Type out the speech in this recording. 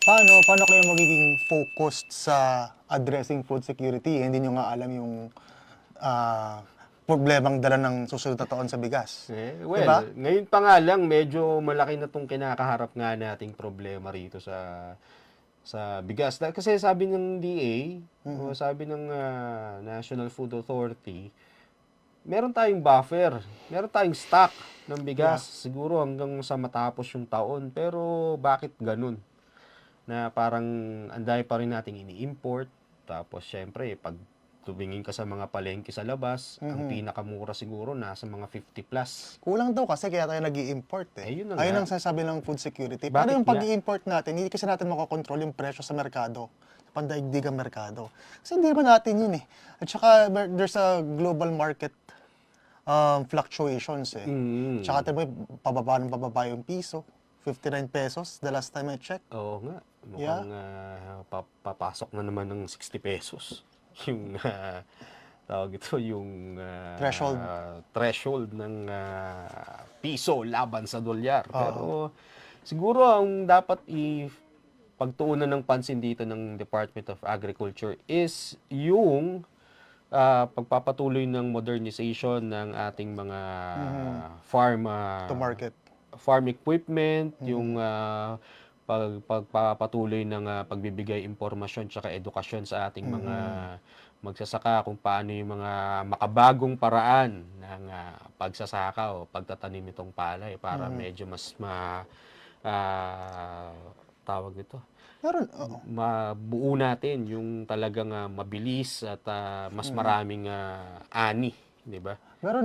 Paano kayo magiging focused sa addressing food security? Hindi nyo nga alam yung problemang dala ng susunod na taon sa bigas. Diba? Ngayon pa nga lang, medyo malaki na itong kinakaharap nga nating problema rito sa bigas. Kasi sabi ng DA, o sabi ng National Food Authority, meron tayong buffer, meron tayong stock ng bigas, siguro hanggang sa matapos yung taon. Pero bakit ganun? Na parang anday pa rin nating ini-import. Tapos syempre, pag tumingin ka sa mga palengke sa labas, ang pinakamura siguro nasa mga 50 plus. Kulang daw kasi kaya tayo nag-i-import eh. Ayun na Ayun nga. ang sasabi ng food security. Bakit Paano yung nga? pag-i-import natin? Hindi kasi natin makokontrol yung presyo sa merkado. Sa pandaigdigang merkado. Kasi hindi naman natin yun eh. At saka there's a global market fluctuations eh. Tsaka tayo pababa yung piso. 59 pesos the last time I checked. Oo nga. Mukhang papasok na naman ng 60 pesos. Yung tawag ito, yung threshold ng piso laban sa dolyar. Pero siguro ang dapat pagtuunan ng pansin dito ng Department of Agriculture is yung pagpapatuloy ng modernization ng ating mga To market. farm equipment, yung pagpapatuloy ng pagbibigay impormasyon tsaka edukasyon sa ating mga magsasaka kung paano yung mga makabagong paraan ng pagsasaka o pagtatanim nitong palay para medyo mas tawag nito, Meron, mabuo natin yung talagang mabilis at mas maraming ani, di ba?